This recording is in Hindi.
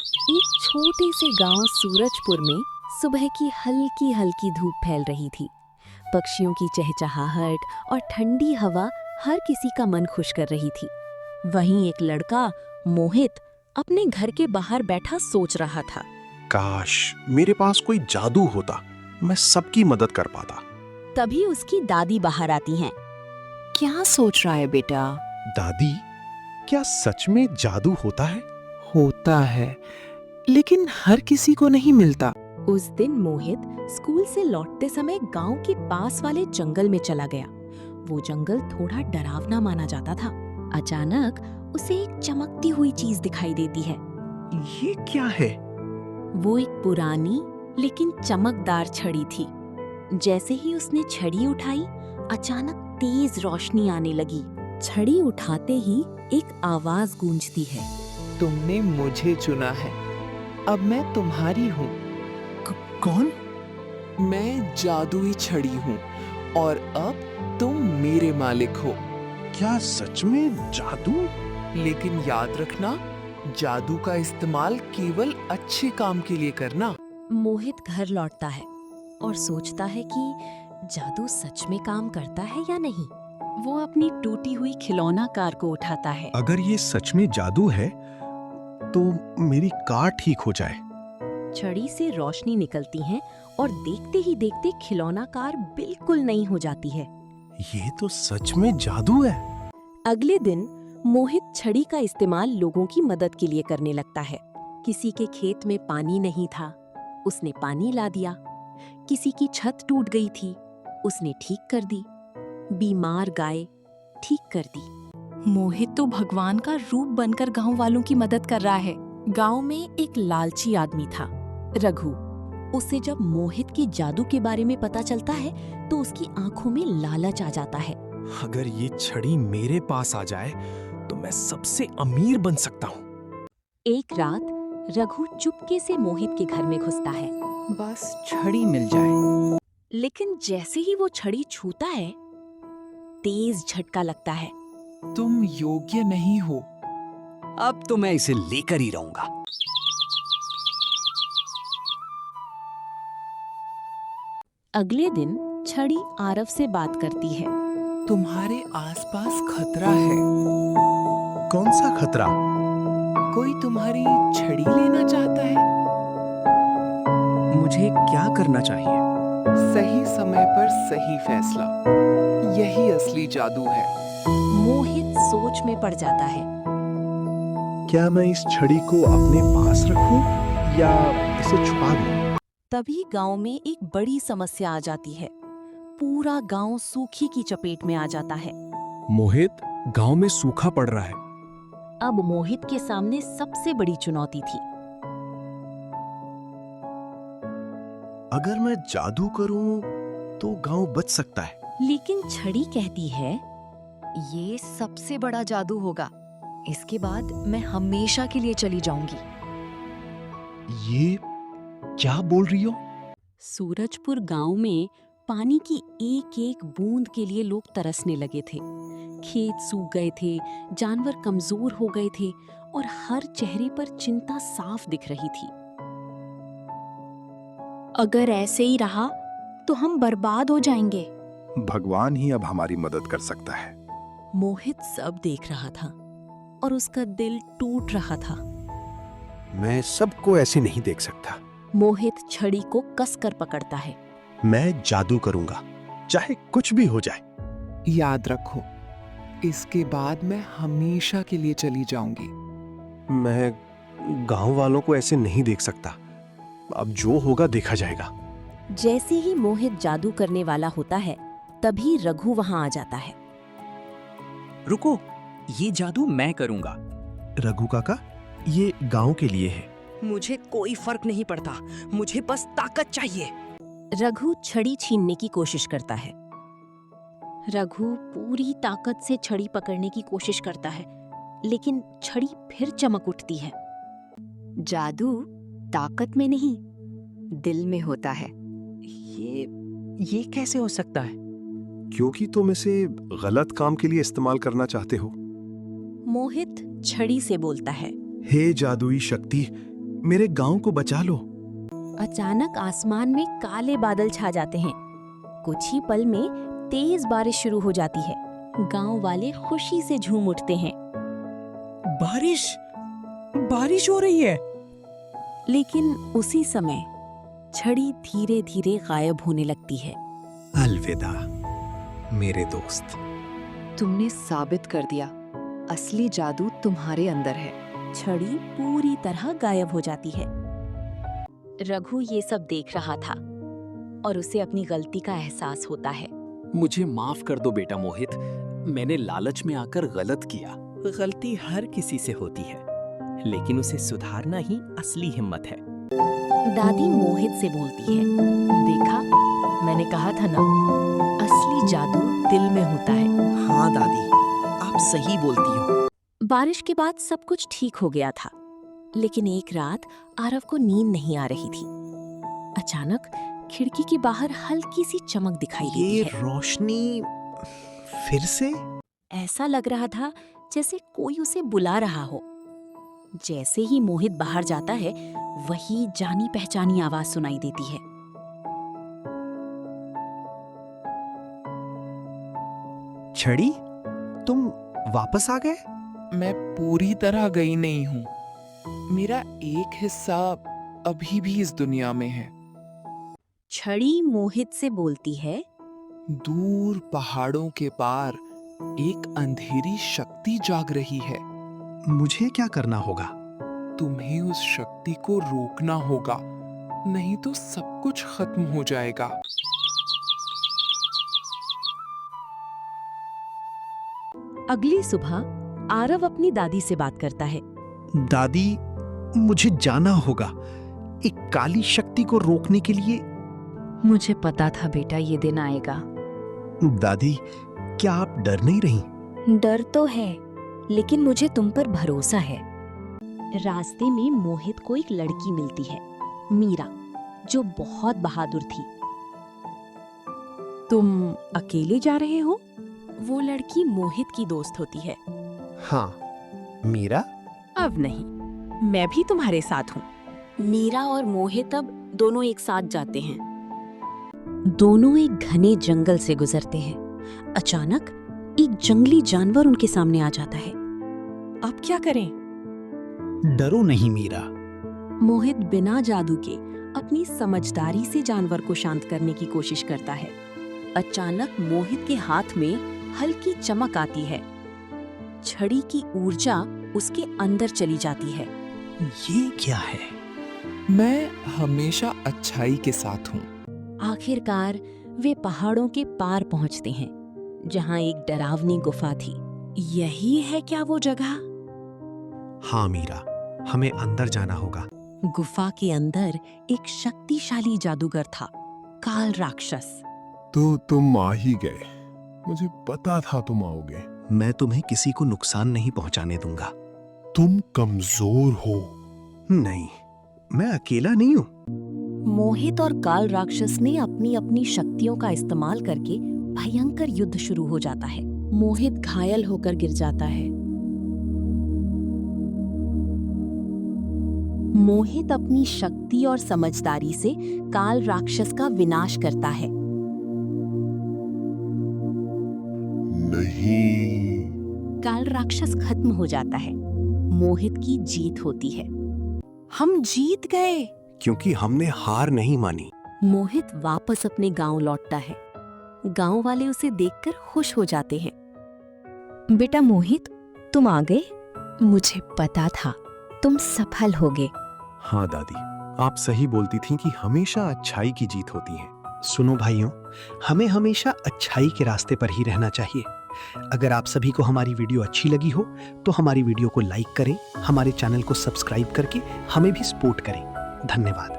एक छोटे से गांव सूरजपुर में सुबह की हल्की हल्की धूप फैल रही थी। पक्षियों की चहचहाहट और ठंडी हवा हर किसी का मन खुश कर रही थी। वहीं एक लड़का मोहित अपने घर के बाहर बैठा सोच रहा था। काश मेरे पास कोई जादू होता, मैं सबकी मदद कर पाता। तभी उसकी दादी बाहर आती हैं। क्या सोच रहा है बेटा? दादी, क्या सच में जादू होता है? होता है, लेकिन हर किसी को नहीं मिलता। उस दिन मोहित स्कूल से लौटते समय गांव के पास वाले जंगल में चला गया। वो जंगल थोड़ा डरावना माना जाता था। अचानक उसे एक चमकती हुई चीज दिखाई देती है। ये क्या है? वो एक पुरानी लेकिन चमकदार छड़ी थी। जैसे ही उसने छड़ी उठाई, अचानक तेज रोशनी आने लगी। छड़ी उठाते ही एक आवाज गूंजती है। तुमने मुझे चुना है, अब मैं तुम्हारी हूँ। कौन? मैं जादुई छड़ी हूँ और अब तुम मेरे मालिक हो। क्या सच में जादू? लेकिन याद रखना, जादू का इस्तेमाल केवल अच्छे काम के लिए करना। मोहित घर लौटता है और सोचता है कि जादू सच में काम करता है या नहीं। वो अपनी टूटी हुई खिलौना कार को उठाता है। अगर ये सच में जादू है तो मेरी कार ठीक हो जाए। छड़ी से रोशनी निकलती है और देखते ही देखते खिलौना कार बिल्कुल नई हो जाती है। ये तो सच में जादू है। अगले दिन मोहित छड़ी का इस्तेमाल लोगों की मदद के लिए करने लगता है। किसी के खेत में पानी नहीं था, उसने पानी ला दिया। किसी की छत टूट गई थी, उसने ठीक कर दी। बीमार गाय ठीक कर दी। मोहित तो भगवान का रूप बनकर गांव वालों की मदद कर रहा है। गांव में एक लालची आदमी था, रघु। उसे जब मोहित के जादू के बारे में पता चलता है तो उसकी आंखों में लालच आ जाता है। अगर ये छड़ी मेरे पास आ जाए तो मैं सबसे अमीर बन सकता हूँ। एक रात रघु चुपके से मोहित के घर में घुसता है। बस छड़ी मिल जाए। लेकिन जैसे ही वो छड़ी छूता है, तेज झटका लगता है। तुम योग्य नहीं हो। अब तो मैं इसे लेकर ही रहूंगा। अगले दिन छड़ी आरव से बात करती है। तुम्हारे आसपास खतरा है। कौन सा खतरा? कोई तुम्हारी छड़ी लेना चाहता है। मुझे क्या करना चाहिए? सही समय पर सही फैसला, यही असली जादू है। मोहित सोच में पड़ जाता है। क्या मैं इस छड़ी को अपने पास रखूं या इसे छुपा दूं? तभी गांव में एक बड़ी समस्या आ जाती है। पूरा गांव सूखे की चपेट में आ जाता है। मोहित, गांव में सूखा पड़ रहा है। अब मोहित के सामने सबसे बड़ी चुनौती थी। अगर मैं जादू करूं तो गांव बच सकता है। लेकिन छड़ी कहती है, ये सबसे बड़ा जादू होगा। इसके बाद मैं हमेशा के लिए चली जाऊंगी। ये क्या बोल रही हो? सूरजपुर गांव में पानी की एक एक बूंद के लिए लोग तरसने लगे थे। खेत सूख गए थे, जानवर कमजोर हो गए थे और हर चेहरे पर चिंता साफ दिख रही थी। अगर ऐसे ही रहा तो हम बर्बाद हो जाएंगे। भगवान ही अब हमारी मदद कर सकता है। मोहित सब देख रहा था और उसका दिल टूट रहा था। मैं सबको ऐसे नहीं देख सकता। मोहित छड़ी को कसकर पकड़ता है। मैं जादू करूंगा, चाहे कुछ भी हो जाए। याद रखो, इसके बाद मैं हमेशा के लिए चली जाऊंगी। मैं गांव वालों को ऐसे नहीं देख सकता। अब जो होगा देखा जाएगा। जैसे ही मोहित जादू करने वाला होता है, तभी रघु वहां आ जाता है। रुको, ये जादू मैं करूंगा। रघु काका, ये गांव के लिए है। मुझे कोई फर्क नहीं पड़ता, मुझे बस ताकत चाहिए। रघु छड़ी छीनने की कोशिश करता है। रघु पूरी ताकत से छड़ी पकड़ने की कोशिश करता है, लेकिन छड़ी फिर चमक उठती है। जादू ताकत में नहीं, दिल में होता है। ये कैसे हो सकता है? क्योंकि तुम इसे गलत काम के लिए इस्तेमाल करना चाहते हो। मोहित छड़ी से बोलता है। हे जादुई शक्ति, मेरे गांव को बचा लो। अचानक आसमान में काले बादल छा जाते हैं। कुछ ही पल में तेज बारिश शुरू हो जाती है। गांव वाले खुशी से झूम उठते हैं। बारिश हो रही है। लेकिन उसी समय छड़ी धीरे धीरे गायब होने लगती है। अलविदा मेरे दोस्त। तुमने साबित कर दिया असली जादू तुम्हारे अंदर है। छड़ी पूरी तरह गायब हो जाती है। रघु ये सब देख रहा था और उसे अपनी गलती का एहसास होता है। मुझे माफ कर दो बेटा मोहित, मैंने लालच में आकर गलत किया। गलती हर किसी से होती है, लेकिन उसे सुधारना ही असली हिम्मत है। दादी मोहित से बोलती है, देखा, मैंने कहा था ना, असली जादू दिल में होता है। हाँ दादी, आप सही बोलती हो। बारिश के बाद सब कुछ ठीक हो गया था, लेकिन एक रात आरव को नींद नहीं आ रही थी। अचानक खिड़की के बाहर हल्की सी चमक दिखाई देती ये है। रोशनी फिर से? ऐसा लग रहा था जैसे कोई उसे बुला रहा हो। जैसे ही मोहित बाहर जाता है, वही जानी पहचानी आवाज सुनाई देती है। छड़ी, तुम वापस आ गए? मैं पूरी तरह गई नहीं हूँ। मेरा एक हिस्सा अभी भी इस दुनिया में है। छड़ी मोहित से बोलती है, दूर पहाड़ों के पार एक अंधेरी शक्ति जाग रही है। मुझे क्या करना होगा? तुम्हें उस शक्ति को रोकना होगा, नहीं तो सब कुछ खत्म हो जाएगा। अगली सुबह आरव अपनी दादी से बात करता है। दादी, मुझे जाना होगा एक काली शक्ति को रोकने के लिए। मुझे पता था बेटा ये दिन आएगा। दादी, क्या आप डर नहीं रही? डर तो है, लेकिन मुझे तुम पर भरोसा है। रास्ते में मोहित को एक लड़की मिलती है, मीरा, जो बहुत बहादुर थी। तुम अकेले जा रहे हो? वो लड़की मोहित की दोस्त होती है। हाँ, मीरा? अब नहीं, मैं भी तुम्हारे साथ हूँ। मीरा और मोहित अब दोनों एक साथ जाते हैं। दोनों एक घने जंगल से गुजरते हैं। अचानक एक जंगली जानवर उनके सामने आ जाता है। अब क्या करें? डरो नहीं मीरा। मोहित बिना जादू के अपनी समझदारी से जानवर को शांत करने की कोशिश करता है। अचानक मोहित के हाथ में हल्की चमक आती है। छड़ी की ऊर्जा उसके अंदर चली जाती है। ये क्या है? मैं हमेशा अच्छाई के साथ हूँ। आखिरकार वे पहाड़ों के पार पहुंचते हैं, जहां एक डरावनी गुफा थी। यही है क्या वो जगह? हाँ मीरा, हमें अंदर जाना होगा। गुफा के अंदर एक शक्तिशाली जादूगर था, काल राक्षस। तो तुम आ ही गए। मुझे पता था तुम आओगे। मैं तुम्हें किसी को नुकसान नहीं पहुंचाने दूंगा। तुम कमजोर हो। नहीं, मैं अकेला नहीं हूँ। मोहित और काल राक्षस ने अपनी अपनी शक्तियों का इस्तेमाल करके भयंकर युद्ध शुरू हो जाता है। मोहित घायल होकर गिर जाता है। मोहित अपनी शक्ति और समझदारी से काल राक्षस का विनाश करता है। नहीं। काल राक्षस खत्म हो जाता है। मोहित की जीत होती है। हम जीत गए। क्योंकि हमने हार नहीं मानी। मोहित वापस अपने गांव लौटता है। गांव वाले उसे देखकर खुश हो जाते हैं। बेटा मोहित, तुम आ गए। मुझे पता था तुम सफल होगे। हाँ दादी, आप सही बोलती थीं कि हमेशा अच्छाई की जीत होती है। सुनो भाइयों, हमें हमेशा अच्छाई के रास्ते पर ही रहना चाहिए। अगर आप सभी को हमारी वीडियो अच्छी लगी हो तो हमारी वीडियो को लाइक करें, हमारे चैनल को सब्सक्राइब करके हमें भी सपोर्ट करें। धन्यवाद।